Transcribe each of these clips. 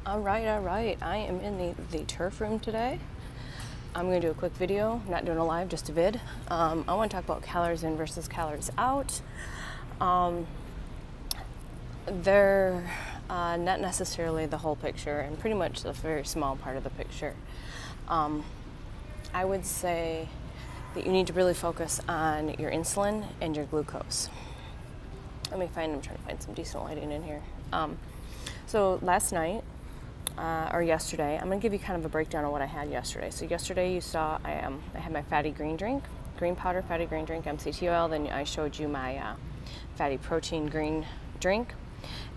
All right. I am in the turf room today. I'm going to do a quick video, not doing a live, just a vid. I want to talk about calories in versus calories out. They're not necessarily the whole picture, and pretty much a very small part of the picture. I would say that you need to really focus on your insulin and your glucose. I'm trying to find some decent lighting in here. So last night, or yesterday, I'm going to give you kind of a breakdown of what I had yesterday. So yesterday you saw I had my fatty green powder fatty green drink, MCT oil. Then I showed you my fatty protein green drink.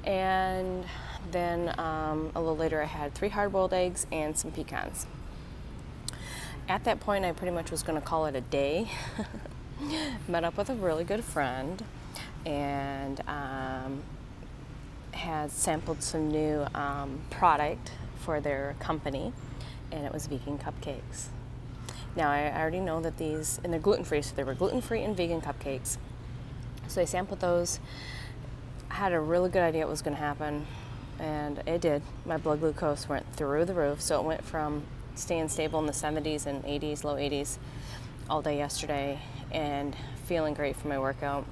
And then a little later I had 3 hard-boiled eggs and some pecans. At that point I pretty much was going to call it a day. Met up with a really good friend and had sampled some new product for their company, and it was vegan cupcakes. Now I already know that these, and they're gluten-free, so they were gluten-free and vegan cupcakes. So I sampled those. I had a really good idea what was going to happen, and it did. My blood glucose went through the roof, so it went from staying stable in the 70s and 80s, low 80s all day yesterday, and feeling great for my workout.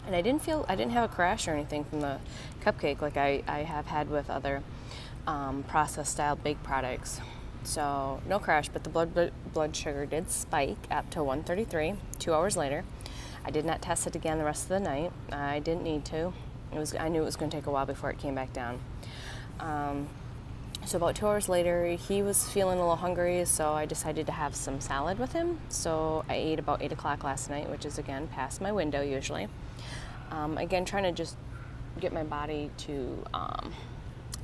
And I didn't have a crash or anything from the cupcake like I have had with other processed style baked products. So no crash, but the blood sugar did spike up to 133 2 hours later. I did not test it again the rest of the night. I didn't need to. I knew it was going to take a while before it came back down. So about 2 hours later, he was feeling a little hungry, so I decided to have some salad with him. So I ate about 8 o'clock last night, which is again past my window usually. Again, trying to just get my body to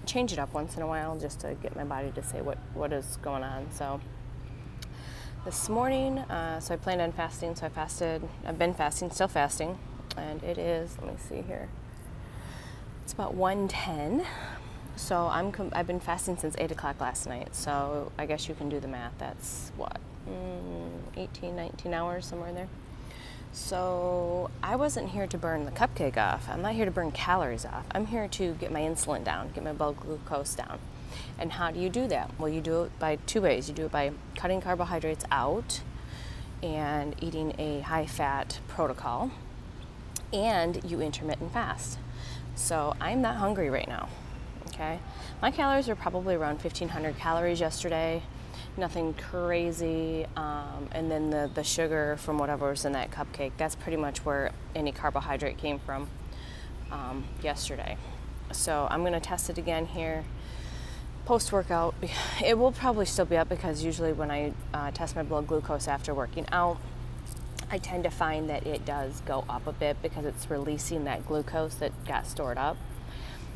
change it up once in a while, just to get my body to say what is going on. So this morning, so I planned on fasting, so I fasted. I've been fasting, still fasting, and it is, let me see here, it's about 1:10. So I've been fasting since 8 o'clock last night, so I guess you can do the math. That's what, 18, 19 hours, somewhere in there. So I wasn't here to burn the cupcake off. I'm not here to burn calories off. I'm here to get my insulin down, get my blood glucose down. And how do you do that? Well, you do it by 2 ways. You do it by cutting carbohydrates out and eating a high-fat protocol, and you intermittent fast. So I'm not hungry right now, okay? My calories are probably around 1,500 calories yesterday. Nothing crazy, and then the sugar from whatever was in that cupcake, that's pretty much where any carbohydrate came from yesterday. So I'm going to test it again here post-workout. It will probably still be up because usually when I test my blood glucose after working out, I tend to find that it does go up a bit because it's releasing that glucose that got stored up.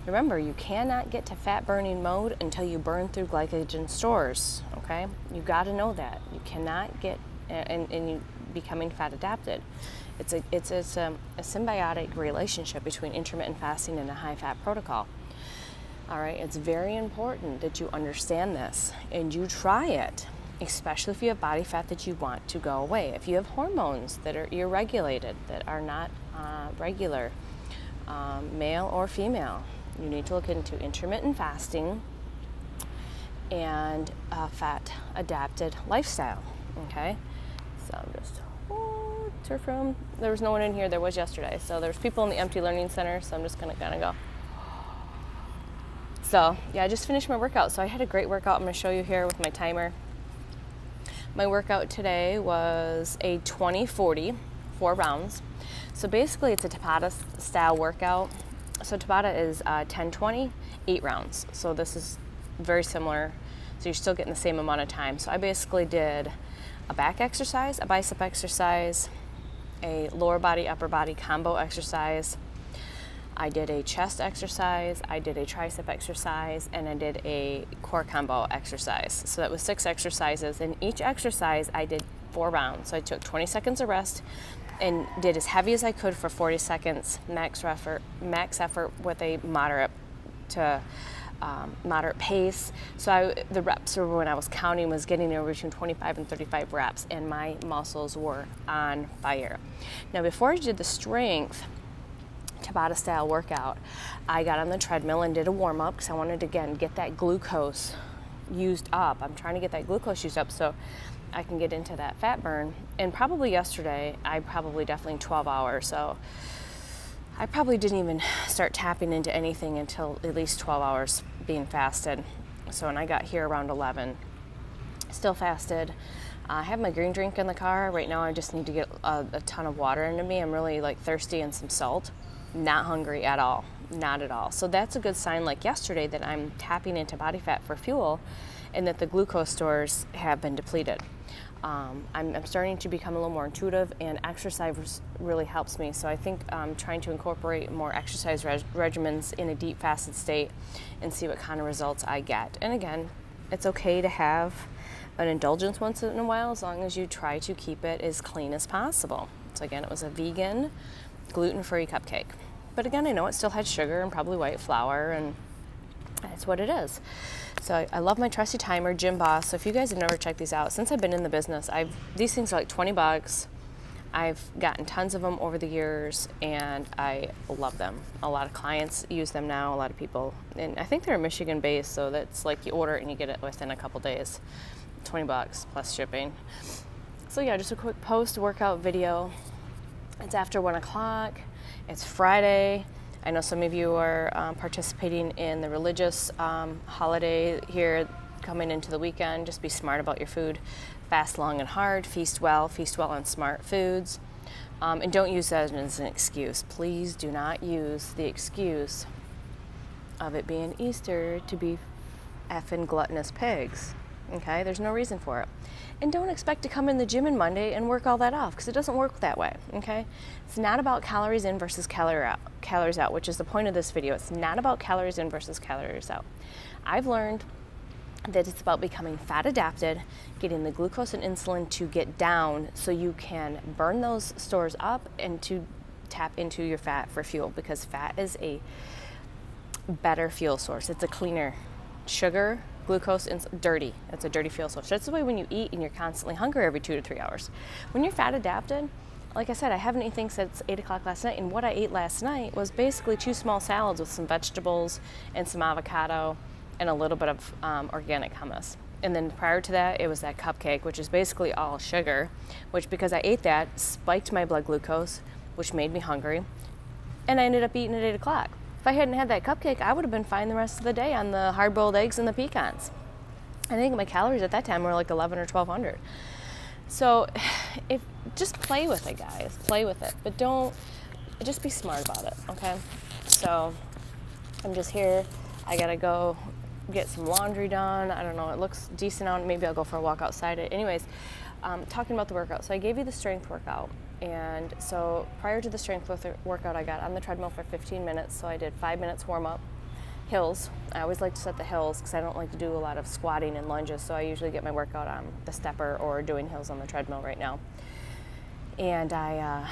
Remember, you cannot get to fat burning mode until you burn through glycogen stores, okay? You got to know that. You cannot get, and you becoming fat adapted. It's a symbiotic relationship between intermittent fasting and a high fat protocol. All right, it's very important that you understand this and you try it, especially if you have body fat that you want to go away. If you have hormones that are irregulated, that are not regular, male or female, you need to look into intermittent fasting and a fat adapted lifestyle, okay? So I'm just, turf room. There was no one in here, there was yesterday. So there's people in the empty learning center, so I'm just gonna kind of go. So yeah, I just finished my workout. So I had a great workout. I'm gonna show you here with my timer. My workout today was a 20-40, 4 rounds. So basically it's a Tabata style workout. So Tabata is 10-20, 8 rounds. So this is very similar. So you're still getting the same amount of time. So I basically did a back exercise, a bicep exercise, a lower body, upper body combo exercise. I did a chest exercise, I did a tricep exercise, and I did a core combo exercise. So that was 6 exercises. And each exercise I did 4 rounds. So I took 20 seconds of rest and did as heavy as I could for 40 seconds, max effort with a moderate to moderate pace. So the reps were, when I was counting, was getting over between 25 and 35 reps, and my muscles were on fire. Now before I did the strength, Tabata style workout, I got on the treadmill and did a warm up because I wanted to, again, get that glucose used up. I'm trying to get that glucose used up so I can get into that fat burn. And probably yesterday, I probably definitely 12 hours. So I probably didn't even start tapping into anything until at least 12 hours being fasted. So when I got here around 11, still fasted. I have my green drink in the car. Right now I just need to get a ton of water into me. I'm really like thirsty and some salt. Not hungry at all, not at all. So that's a good sign, like yesterday, that I'm tapping into body fat for fuel and that the glucose stores have been depleted. I'm starting to become a little more intuitive, and exercise really helps me. So I think I'm trying to incorporate more exercise regimens in a deep fasted state and see what kind of results I get. And again, it's okay to have an indulgence once in a while as long as you try to keep it as clean as possible. So again, it was a vegan, gluten-free cupcake. But again, I know it still had sugar and probably white flour, and that's what it is. So I love my trusty timer, Gym Boss. So if you guys have never checked these out, since I've been in the business, these things are like 20 bucks. I've gotten tons of them over the years, and I love them. A lot of clients use them now, a lot of people. And I think they're Michigan based, so that's like you order it and you get it within a couple days. 20 bucks plus shipping. So yeah, just a quick post-workout video. It's after 1 o'clock. It's Friday. I know some of you are participating in the religious holiday here coming into the weekend. Just be smart about your food. Fast long and hard. Feast well on smart foods. And don't use that as an excuse. Please do not use the excuse of it being Easter to be effing gluttonous pigs. Okay, there's no reason for it. And don't expect to come in the gym on Monday and work all that off, because it doesn't work that way, okay? It's not about calories in versus calories out, which is the point of this video. It's not about calories in versus calories out. I've learned that it's about becoming fat adapted, getting the glucose and insulin to get down so you can burn those stores up and to tap into your fat for fuel, because fat is a better fuel source. It's a cleaner sugar, glucose, and dirty. It's a dirty fuel source. That's the way when you eat and you're constantly hungry every 2 to 3 hours. When you're fat adapted, like I said, I haven't eaten anything since 8 o'clock last night, and what I ate last night was basically 2 small salads with some vegetables and some avocado and a little bit of organic hummus. And then prior to that, it was that cupcake, which is basically all sugar, which, because I ate that, spiked my blood glucose, which made me hungry, and I ended up eating at 8 o'clock. If I hadn't had that cupcake, I would have been fine the rest of the day on the hard-boiled eggs and the pecans. I think my calories at that time were like 11 or 1200. So just play with it, guys. Play with it. But just be smart about it, okay? So I'm just here. I got to go get some laundry done. I don't know. It looks decent out. Maybe I'll go for a walk outside. Anyways, talking about the workout. So I gave you the strength workout. And so prior to the strength workout, I got on the treadmill for 15 minutes. So I did 5 minutes warm up, hills. I always like to set the hills because I don't like to do a lot of squatting and lunges. So I usually get my workout on the stepper or doing hills on the treadmill right now. And I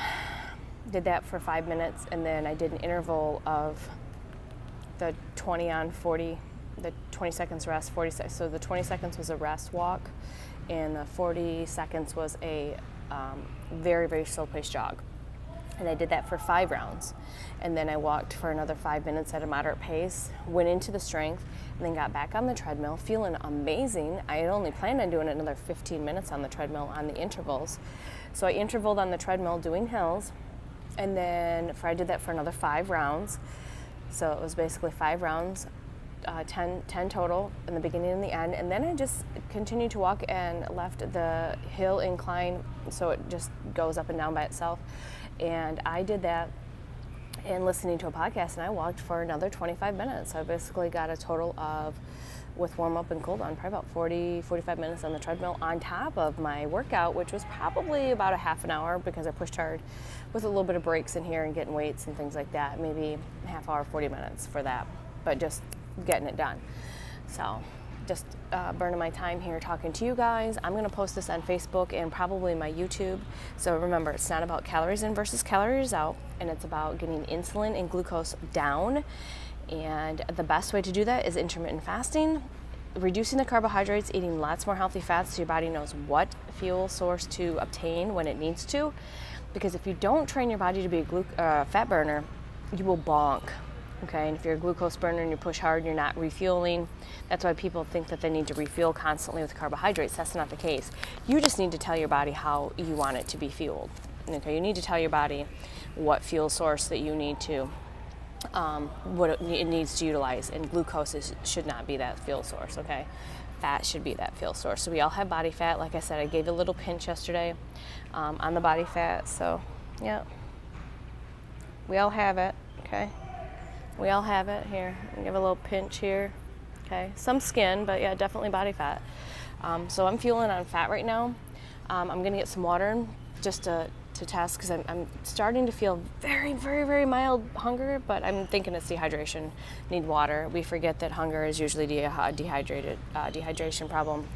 did that for 5 minutes, and then I did an interval of the 20 on 40, the 20 seconds rest, 40 seconds. So the 20 seconds was a rest walk, and the 40 seconds was a very, very slow-paced jog. And I did that for 5 rounds. And then I walked for another 5 minutes at a moderate pace, went into the strength, and then got back on the treadmill, feeling amazing. I had only planned on doing another 15 minutes on the treadmill on the intervals. So I intervaled on the treadmill doing hills, and then I did that for another 5 rounds. So it was basically 5 rounds, 10 total in the beginning and the end. And then I just continued to walk and left the hill incline, so it just goes up and down by itself. And I did that and listening to a podcast, and I walked for another 25 minutes. So I basically got a total of, with warm up and cool down, probably about 45 minutes on the treadmill on top of my workout, which was probably about a half an hour because I pushed hard with a little bit of breaks in here and getting weights and things like that. Maybe a half hour, 40 minutes for that, but just getting it done. So just burning my time here talking to you guys. I'm going to post this on Facebook and probably my YouTube. So remember, it's not about calories in versus calories out, and it's about getting insulin and glucose down. And the best way to do that is intermittent fasting, reducing the carbohydrates, eating lots more healthy fats so your body knows what fuel source to obtain when it needs to. Because if you don't train your body to be a fat burner, you will bonk. Okay, and if you're a glucose burner and you push hard and you're not refueling, that's why people think that they need to refuel constantly with carbohydrates. That's not the case. You just need to tell your body how you want it to be fueled. Okay, you need to tell your body what fuel source that you need to, what it needs to utilize, and glucose should not be that fuel source, okay? Fat should be that fuel source. So we all have body fat. Like I said, I gave a little pinch yesterday on the body fat, so yeah. We all have it, okay? We all have it. Here, give a little pinch here, okay? Some skin, but yeah, definitely body fat. So I'm fueling on fat right now. I'm gonna get some water in just to test, because I'm starting to feel very, very, very mild hunger, but I'm thinking it's dehydration, need water. We forget that hunger is usually dehydration problem,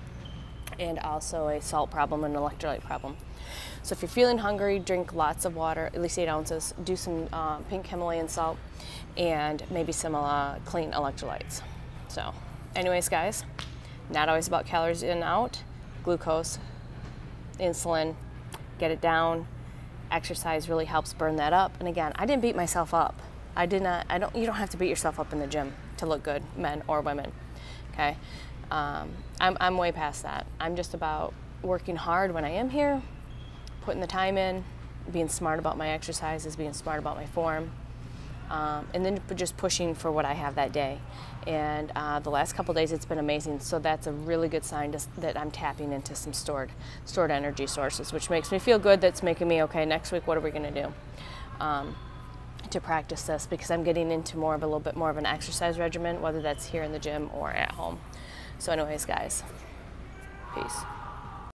and also a salt problem and electrolyte problem. So if you're feeling hungry, drink lots of water, at least 8 ounces. Do some pink Himalayan salt and maybe some clean electrolytes. So anyways, guys, not always about calories in and out. Glucose, insulin, get it down. Exercise really helps burn that up. And again, I didn't beat myself up. You don't have to beat yourself up in the gym to look good, men or women, okay? I'm way past that. I'm just about working hard when I am here, putting the time in, being smart about my exercises, being smart about my form, and then just pushing for what I have that day. And the last couple days it's been amazing, so that's a really good sign that I'm tapping into some stored energy sources, which makes me feel good. That's making me, okay, next week what are we going to do to practice this, because I'm getting into a little bit more of an exercise regimen, whether that's here in the gym or at home. So anyways, guys, peace.